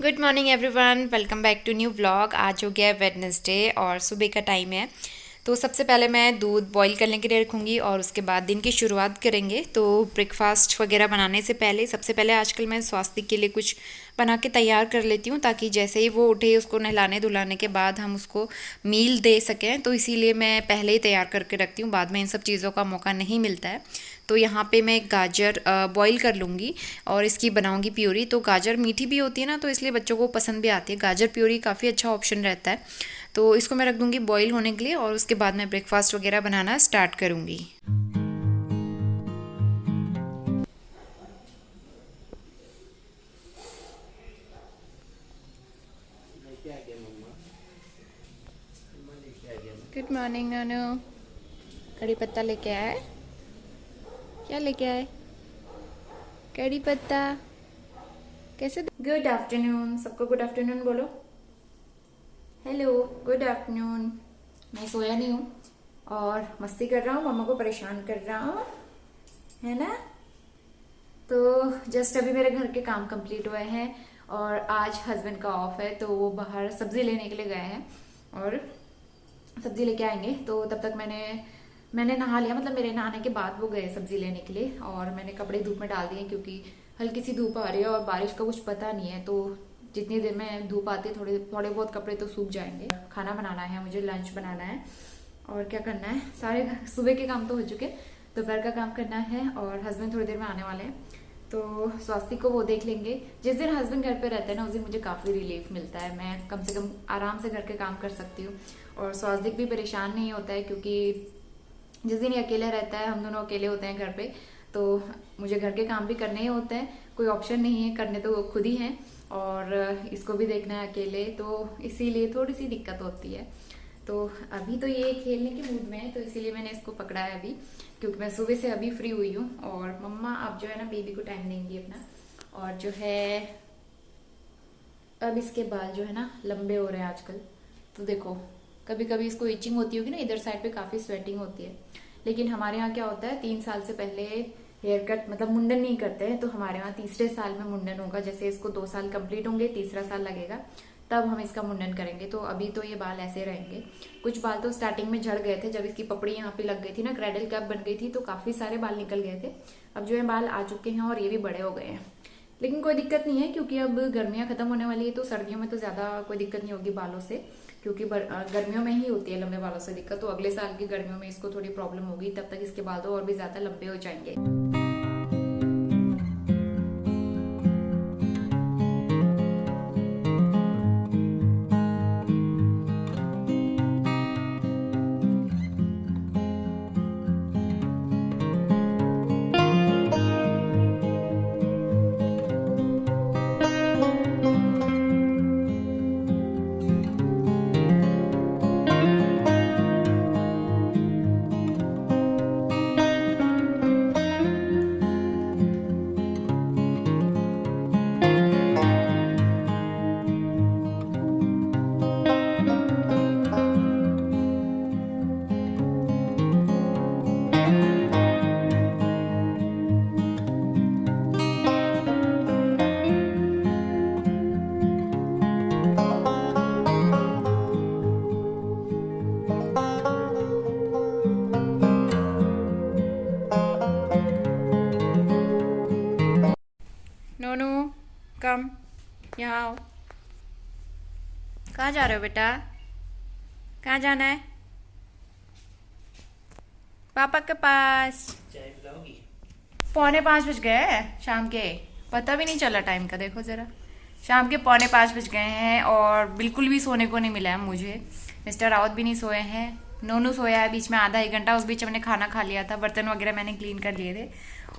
Good morning everyone, welcome back to new vlog. आज हो गया है वेडनेसडे और सुबह का टाइम है। तो सबसे पहले मैं दूध बॉईल करने के लिए रखूँगी और उसके बाद दिन की शुरुआत करेंगे। तो ब्रेकफास्ट वगैरह बनाने से पहले सबसे पहले आजकल मैं स्वास्थ्य के लिए कुछ बना के तैयार कर लेती हूँ, ताकि जैसे ही वो उठे उसको नहलाने धुलाने के बाद हम उसको मील दे सकें। तो इसीलिए मैं पहले ही तैयार करके रखती हूँ, बाद में इन सब चीज़ों का मौका नहीं मिलता है। तो यहाँ पे मैं गाजर बॉईल कर लूँगी और इसकी बनाऊँगी प्यूरी। तो गाजर मीठी भी होती है ना, तो इसलिए बच्चों को पसंद भी आती है। गाजर प्यूरी काफ़ी अच्छा ऑप्शन रहता है। तो इसको मैं रख दूँगी बॉईल होने के लिए और उसके बाद मैं ब्रेकफास्ट वगैरह बनाना स्टार्ट करूँगी। गुड मॉर्निंग नानू। कड़ी पत्ता लेके आए? क्या लेके आए? कड़ी पत्ता। कैसे? गुड आफ्टरनून सबको, गुड आफ्टरनून बोलो। Hello, good afternoon. मैं सोया नहीं हूँ और मस्ती कर रहा हूँ, मम्मा को परेशान कर रहा हूँ, है ना। तो जस्ट अभी मेरे घर के काम कंप्लीट हुए हैं और आज हस्बैंड का ऑफ है, तो वो बाहर सब्जी लेने के लिए गए हैं और सब्जी लेके आएंगे। तो तब तक मैंने नहा लिया, मतलब मेरे नहाने के बाद वो गए सब्जी लेने के लिए और मैंने कपड़े धूप में डाल दिए, क्योंकि हल्की सी धूप आ रही है और बारिश का कुछ पता नहीं है। तो जितनी देर में धूप आती है थोड़े थोड़े बहुत कपड़े तो सूख जाएंगे। खाना बनाना है मुझे, लंच बनाना है और क्या करना है, सारे सुबह के काम तो हो चुके, दोपहर का काम करना है और हस्बैंड थोड़ी देर में आने वाले हैं। तो स्वास्थ्य को वो देख लेंगे। जिस दिन हस्बैंड घर पे रहते हैं ना, उस दिन मुझे काफ़ी रिलीफ मिलता है। मैं कम से कम आराम से घर के काम कर सकती हूँ और स्वास्थ्य भी परेशान नहीं होता है, क्योंकि जिस दिन ये अकेले रहता है, हम दोनों अकेले होते हैं घर पे, तो मुझे घर के काम भी करने ही होते हैं। कोई ऑप्शन नहीं है, करने तो खुद ही हैं और इसको भी देखना है अकेले, तो इसीलिए थोड़ी सी दिक्कत होती है। तो अभी तो ये खेलने के मूड में है, तो इसीलिए मैंने इसको पकड़ा है अभी, क्योंकि मैं सुबह से अभी फ्री हुई हूँ और मम्मा अब जो है ना बेबी को टाइम देंगी अपना। और जो है अब इसके बाल जो है ना लंबे हो रहे हैं आजकल। तो देखो, कभी कभी इसको इचिंग होती होगी ना, इधर साइड पे काफ़ी स्वेटिंग होती है। लेकिन हमारे यहाँ क्या होता है, 3 साल से पहले हेयर कट मतलब मुंडन नहीं करते हैं, तो हमारे यहाँ तीसरे साल में मुंडन होगा। जैसे इसको 2 साल कंप्लीट होंगे, तीसरा साल लगेगा, तब हम इसका मुंडन करेंगे। तो अभी तो ये बाल ऐसे रहेंगे। कुछ बाल तो स्टार्टिंग में झड़ गए थे, जब इसकी पपड़ी यहाँ पे लग गई थी ना, क्रेडल कैप बन गई थी, तो काफी सारे बाल निकल गए थे। अब जो है बाल आ चुके हैं और ये भी बड़े हो गए हैं। लेकिन कोई दिक्कत नहीं है, क्योंकि अब गर्मियां खत्म होने वाली है, तो सर्दियों में तो ज्यादा कोई दिक्कत नहीं होगी बालों से, क्योंकि गर्मियों में ही होती है लंबे बालों से दिक्कत। तो अगले साल की गर्मियों में इसको थोड़ी प्रॉब्लम होगी, तब तक इसके बाल तो और भी ज्यादा लंबे हो जाएंगे। नोनू कम, यहाँ आओ। कहाँ जा रहे हो बेटा? कहाँ जाना है? पापा के पास। चाय पिलाओगी? 4:45 बज गए हैं शाम के, पता भी नहीं चला टाइम का। देखो जरा, शाम के 4:45 बज गए हैं और बिल्कुल भी सोने को नहीं मिला है मुझे। मिस्टर रावत भी नहीं सोए हैं, नोनू सोया है बीच में आधा एक घंटा। उस बीच हमने खाना खा लिया था, बर्तन वगैरह मैंने क्लीन कर लिए थे।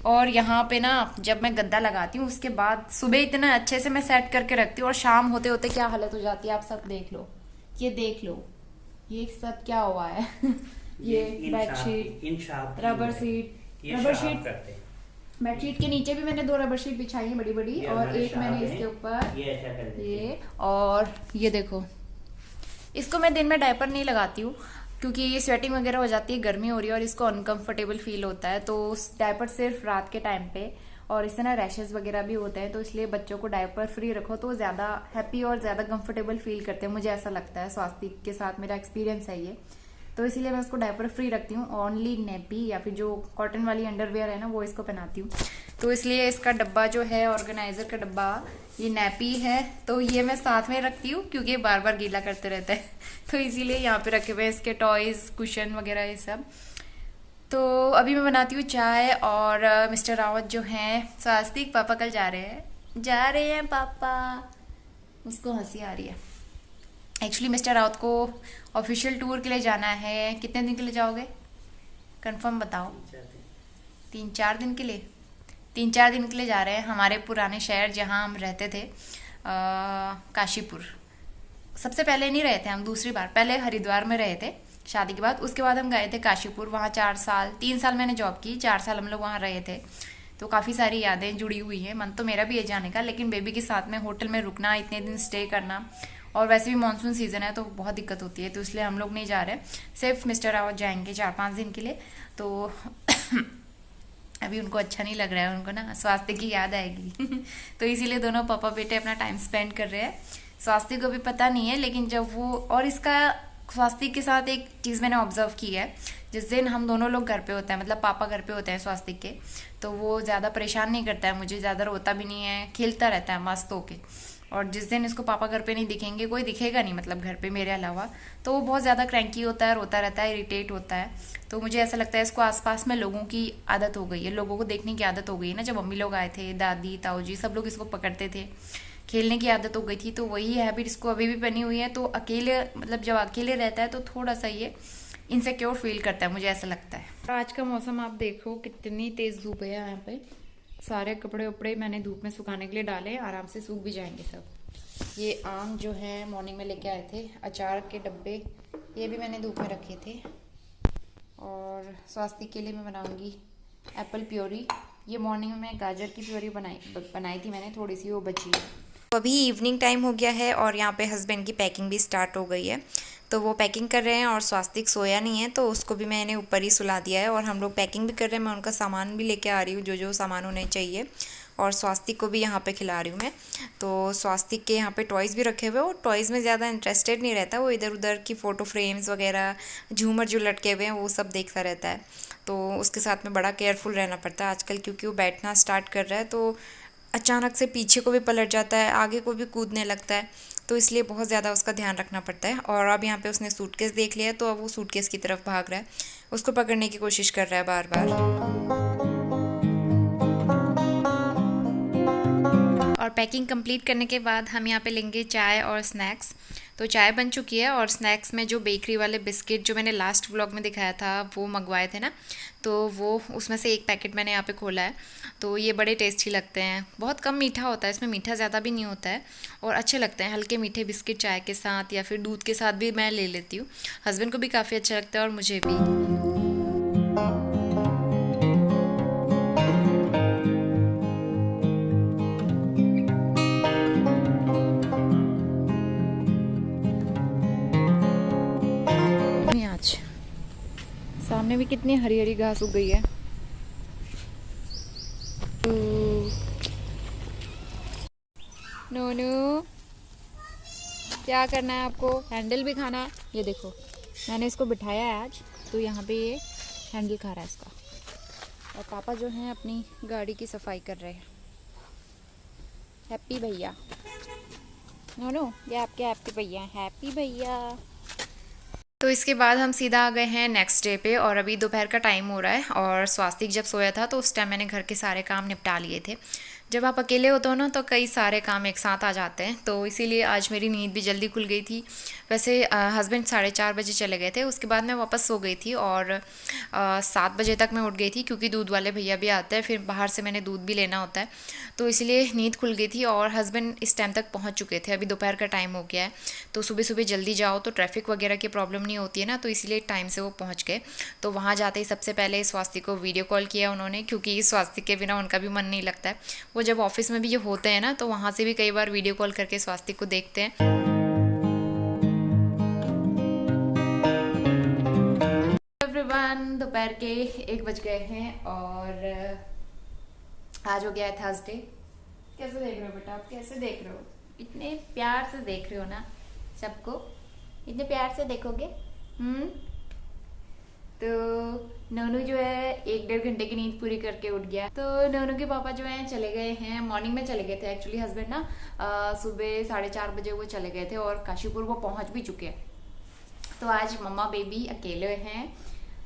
और यहाँ पे ना जब मैं गद्दा लगाती हूँ, उसके बाद सुबह इतना अच्छे से मैं सेट करके रखती हूँ और शाम होते होते क्या हालत हो जाती है आप सब देख लो। ये देख लो, ये सब क्या हुआ है। ये बेडशीट, रबर शीट बेडशीट के नीचे भी मैंने 2 रबर शीट बिछाई है बड़ी बड़ी, और एक मैंने इसके ऊपर ये। और ये देखो, इसको मैं दिन में डायपर नहीं लगाती हूँ, क्योंकि ये स्वेटिंग वगैरह हो जाती है, गर्मी हो रही है और इसको अनकंफर्टेबल फील होता है। तो डायपर सिर्फ रात के टाइम पे और इससे ना रैशेज वगैरह भी होते हैं, तो इसलिए बच्चों को डायपर फ्री रखो तो ज़्यादा हैप्पी और ज़्यादा कंफर्टेबल फील करते हैं, मुझे ऐसा लगता है। स्वास्तिक के साथ मेरा एक्सपीरियंस है ये, तो इसीलिए मैं उसको डायपर फ्री रखती हूँ। ओनली नेपी या फिर जो कॉटन वाली अंडरवेयर है ना वो इसको पहनाती हूँ। तो इसलिए इसका डब्बा जो है, ऑर्गेनाइजर का डब्बा, ये नैपी है, तो ये मैं साथ में रखती हूँ क्योंकि बार बार गीला करते रहता है तो इसीलिए यहाँ पे रखे हुए हैं इसके टॉयज, कुशन वगैरह ये सब। तो अभी मैं बनाती हूँ चाय, और मिस्टर रावत जो हैं, स्वास्तिक पापा कल जा रहे हैं पापा, उसको हंसी आ रही है। एक्चुअली मिस्टर रावत को ऑफिशियल टूर के लिए जाना है। कितने दिन के लिए जाओगे, कंफर्म बताओ? 3-4 दिन के लिए। 3-4 दिन के लिए जा रहे हैं हमारे पुराने शहर जहाँ हम रहते थे, काशीपुर। सबसे पहले नहीं रहे थे हम, दूसरी बार। पहले हरिद्वार में रहे थे शादी के बाद, उसके बाद हम गए थे काशीपुर। वहाँ 3 साल मैंने जॉब की, 4 साल हम लोग वहाँ रहे थे। तो काफ़ी सारी यादें जुड़ी हुई हैं। मन तो मेरा भी है जाने का, लेकिन बेबी के साथ में होटल में रुकना, इतने दिन स्टे करना, और वैसे भी मानसून सीज़न है तो बहुत दिक्कत होती है, तो इसलिए हम लोग नहीं जा रहे। सिर्फ मिस्टर रावत जाएंगे 4-5 दिन के लिए। तो अभी उनको अच्छा नहीं लग रहा है, उनको ना स्वास्थ्य की याद आएगी तो इसीलिए दोनों पापा बेटे अपना टाइम स्पेंड कर रहे हैं। स्वास्थ्य को भी पता नहीं है, लेकिन जब वो, और इसका स्वास्थ्य के साथ एक चीज़ मैंने ऑब्जर्व की है, जिस दिन हम दोनों लोग घर पे होते हैं, मतलब पापा घर पे होते हैं स्वास्थ्य के, तो वो ज़्यादा परेशान नहीं करता है मुझे, ज़्यादा रोता भी नहीं है, खेलता रहता है मस्त होके। और जिस दिन इसको पापा घर पे नहीं दिखेंगे, कोई दिखेगा नहीं मतलब घर पे मेरे अलावा, तो वो बहुत ज़्यादा क्रैंकी होता है, रोता रहता है, इरिटेट होता है। तो मुझे ऐसा लगता है इसको आसपास में लोगों की आदत हो गई है, लोगों को देखने की आदत हो गई है ना। जब मम्मी लोग आए थे, दादी ताऊ जी सब लोग इसको पकड़ते थे, खेलने की आदत हो गई थी, तो वही हैबिट इसको अभी भी बनी हुई है। तो अकेले, मतलब जब अकेले रहता है तो थोड़ा सा ये इनसिक्योर फील करता है, मुझे ऐसा लगता है। आज का मौसम आप देखो, कितनी तेज़ धूप है यहाँ पे। सारे कपड़े उपड़े मैंने धूप में सुखाने के लिए डाले, आराम से सूख भी जाएंगे सब। ये आम जो है मॉर्निंग में लेके आए थे, अचार के डब्बे, ये भी मैंने धूप में रखे थे। और स्वास्थ्य के लिए मैं बनाऊंगी एप्पल प्योरी। ये मॉर्निंग में मैं गाजर की प्योरी बनाई थी मैंने, थोड़ी सी वो बची है। तो अभी इवनिंग टाइम हो गया है और यहाँ पे हस्बैंड की पैकिंग भी स्टार्ट हो गई है, तो वो पैकिंग कर रहे हैं। और स्वास्तिक सोया नहीं है तो उसको भी मैंने ऊपर ही सुला दिया है, और हम लोग पैकिंग भी कर रहे हैं। मैं उनका सामान भी लेके आ रही हूँ, जो जो सामान उन्हें चाहिए, और स्वास्तिक को भी यहाँ पे खिला रही हूँ मैं। तो स्वास्तिक के यहाँ पे टॉयज़ भी रखे हुए हैं, और टॉयज़ में ज़्यादा इंटरेस्टेड नहीं रहता, वो इधर उधर की फ़ोटो फ्रेम्स वगैरह, झूमर जो लटके हुए हैं वो सब देखता रहता है। तो उसके साथ में बड़ा केयरफुल रहना पड़ता है आजकल, क्योंकि वो बैठना स्टार्ट कर रहा है, तो अचानक से पीछे को भी पलट जाता है, आगे को भी कूदने लगता है, तो इसलिए बहुत ज़्यादा उसका ध्यान रखना पड़ता है। और अब यहाँ पे उसने सूटकेस देख लिया है, तो अब वो सूटकेस की तरफ भाग रहा है, उसको पकड़ने की कोशिश कर रहा है बार बार। और पैकिंग कंप्लीट करने के बाद हम यहाँ पे लेंगे चाय और स्नैक्स। तो चाय बन चुकी है, और स्नैक्स में जो बेकरी वाले बिस्किट जो मैंने लास्ट व्लॉग में दिखाया था वो मंगवाए थे ना, तो वो उसमें से एक पैकेट मैंने यहाँ पे खोला है। तो ये बड़े टेस्टी लगते हैं, बहुत कम मीठा होता है इसमें, मीठा ज़्यादा भी नहीं होता है, और अच्छे लगते हैं हल्के मीठे बिस्किट चाय के साथ, या फिर दूध के साथ भी मैं ले लेती हूँ। हस्बैंड को भी काफ़ी अच्छा लगता है और मुझे भी। सामने भी कितनी हरी हरी घास उग गई है। नोनू क्या करना है आपको, हैंडल भी खाना है? ये देखो मैंने इसको बिठाया है आज, तो यहाँ पे ये हैंडल खा रहा है इसका। और पापा जो हैं अपनी गाड़ी की सफाई कर रहे हैं। हैप्पी भैया, नोनू ये आपके हैप्पी भैया, हैप्पी भैया। तो इसके बाद हम सीधा आ गए हैं नेक्स्ट डे पे, और अभी दोपहर का टाइम हो रहा है। और स्वास्तिक जब सोया था तो उस टाइम मैंने घर के सारे काम निपटा लिए थे। जब आप अकेले होते हो ना तो कई सारे काम एक साथ आ जाते हैं, तो इसीलिए आज मेरी नींद भी जल्दी खुल गई थी। वैसे हस्बैंड 4:30 बजे चले गए थे, उसके बाद मैं वापस सो गई थी, और 7 बजे तक मैं उठ गई थी, क्योंकि दूध वाले भैया भी आते हैं, फिर बाहर से मैंने दूध भी लेना होता है, तो इसलिए नींद खुल गई थी। और हस्बैंड इस टाइम तक पहुंच चुके थे, अभी दोपहर का टाइम हो गया है, तो सुबह सुबह जल्दी जाओ तो ट्रैफिक वगैरह की प्रॉब्लम नहीं होती है ना, तो इसलिए टाइम से वो पहुंच गए। तो वहाँ जाते ही सबसे पहले स्वास्थ्य को वीडियो कॉल किया उन्होंने, क्योंकि स्वास्थ्य के बिना उनका भी मन नहीं लगता है। वो जब ऑफिस में भी जो होते हैं ना, तो वहाँ से भी कई बार वीडियो कॉल करके स्वास्थ्य को देखते हैं। एवरीवन, दोपहर के 1 बज गए हैं, और आज हो गया है थर्सडे। कैसे देख रहे हो बेटा, आप कैसे देख रहे हो? इतने प्यार से देख रहे हो ना सबको, इतने प्यार से देखोगे। तो नोनू जो है 1-1.5 घंटे की नींद पूरी करके उठ गया। तो नोनू के पापा जो हैं चले गए हैं, मॉर्निंग में चले गए थे एक्चुअली। हस्बैंड ना सुबह 4:30 बजे वो चले गए थे और काशीपुर वो पहुंच भी चुके हैं। तो आज मम्मा बेबी अकेले हैं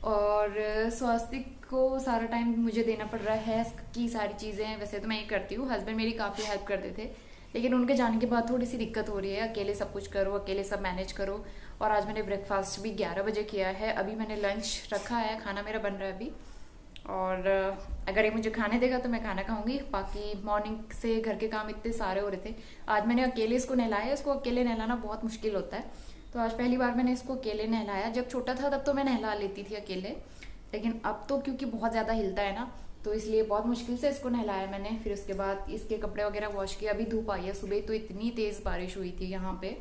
और स्वास्तिक को सारा टाइम मुझे देना पड़ रहा है कि सारी चीज़ें। वैसे तो मैं ये करती हूँ, हस्बैंड मेरी काफ़ी हेल्प करते थे, लेकिन उनके जाने के बाद थोड़ी सी दिक्कत हो रही है। अकेले सब कुछ करो, अकेले सब मैनेज करो। और आज मैंने ब्रेकफास्ट भी 11 बजे किया है। अभी मैंने लंच रखा है, खाना मेरा बन रहा है अभी। और अगर ये मुझे खाने देगा तो मैं खाना खाऊंगी। बाकी मॉर्निंग से घर के काम इतने सारे हो रहे थे। आज मैंने अकेले इसको नहलाया। इसको अकेले नहलाना बहुत मुश्किल होता है, तो आज पहली बार मैंने इसको अकेले नहलाया। जब छोटा था तब तो मैं नहला लेती थी अकेले, लेकिन अब तो क्योंकि बहुत ज़्यादा हिलता है ना, तो इसलिए बहुत मुश्किल से इसको नहलाया मैंने। फिर उसके बाद इसके कपड़े वगैरह वॉश किया। अभी धूप आई है, सुबह तो इतनी तेज़ बारिश हुई थी यहाँ पे।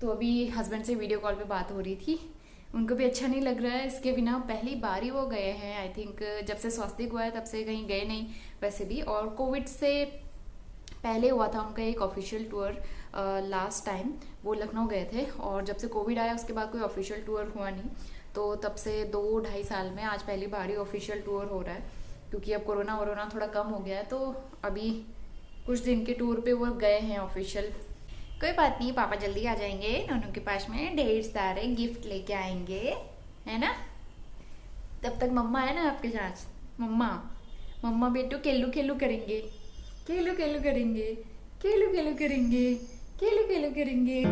तो अभी हस्बैंड से वीडियो कॉल पे बात हो रही थी, उनको भी अच्छा नहीं लग रहा है इसके बिना। पहली बार ही वो गए हैं, आई थिंक जब से स्वास्तिक हुआ है तब से कहीं गए नहीं वैसे भी। और कोविड से पहले हुआ था उनका एक ऑफिशियल टूर लास्ट टाइम, वो लखनऊ गए थे। और जब से कोविड आया उसके बाद कोई ऑफिशियल टूर हुआ नहीं। तो तब से 2-2.5 साल में आज पहली बार ही ऑफिशियल टूर हो रहा है, क्योंकि अब कोरोना थोड़ा कम हो गया है। तो अभी कुछ दिन के टूर पे वो गए हैं ऑफिशियल। कोई बात नहीं, पापा जल्दी आ जाएंगे। नोनू के पास में ढेर सारे गिफ्ट लेके आएंगे, है ना। तब तक मम्मा है ना आपके साथ। मम्मा बेटू खेलू खेलू करेंगे, खेलू खेलू करेंगे, खेलू खेलू करेंगे, खेलू खेलू करेंगे।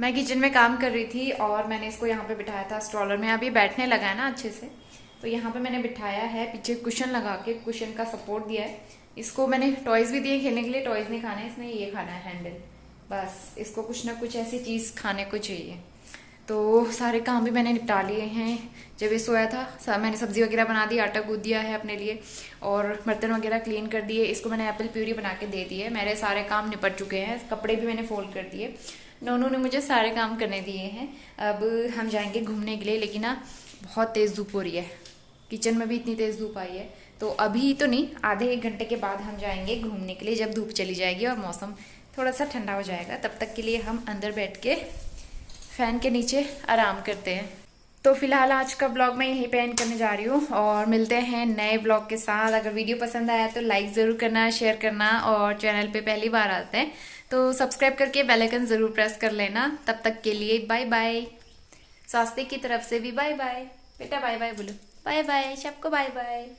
मैं किचन में काम कर रही थी और मैंने इसको यहाँ पे बिठाया था स्ट्रॉलर में। अभी बैठने लगा है ना अच्छे से, तो यहाँ पे मैंने बिठाया है। पीछे कुशन लगा के कुशन का सपोर्ट दिया है। इसको मैंने टॉयज भी दिए खेलने के लिए। टॉयज नहीं खाना है इसने, ये खाना है हैंडल। बस इसको कुछ ना कुछ ऐसी चीज़ खाने को चाहिए। तो सारे काम भी मैंने निपटा लिए हैं। जब ये सोया था मैंने सब्जी वगैरह बना दी, आटा गूंद दिया है अपने लिए, और बर्तन वगैरह क्लीन कर दिए। इसको मैंने एप्पल प्यूरी बना के दे दी है। मेरे सारे काम निपट चुके हैं। कपड़े भी मैंने फोल्ड कर दिए। नोनू ने मुझे सारे काम करने दिए हैं। अब हम जाएंगे घूमने के लिए, लेकिन ना बहुत तेज़ धूप हो रही है। किचन में भी इतनी तेज़ धूप आई है, तो अभी तो नहीं, आधे 1 घंटे के बाद हम जाएंगे घूमने के लिए, जब धूप चली जाएगी और मौसम थोड़ा सा ठंडा हो जाएगा। तब तक के लिए हम अंदर बैठ के फैन के नीचे आराम करते हैं। तो फिलहाल आज का ब्लॉग मैं यहीं पे एंड करने जा रही हूँ, और मिलते हैं नए ब्लॉग के साथ। अगर वीडियो पसंद आया तो लाइक ज़रूर करना, शेयर करना, और चैनल पे पहली बार आते हैं तो सब्सक्राइब करके बेल आइकन ज़रूर प्रेस कर लेना। तब तक के लिए बाय बाय। स्वास्तिक की तरफ से भी बाय बाय। बेटा बाय बाय बोलो, बाय बाय सबको, बाय बाय।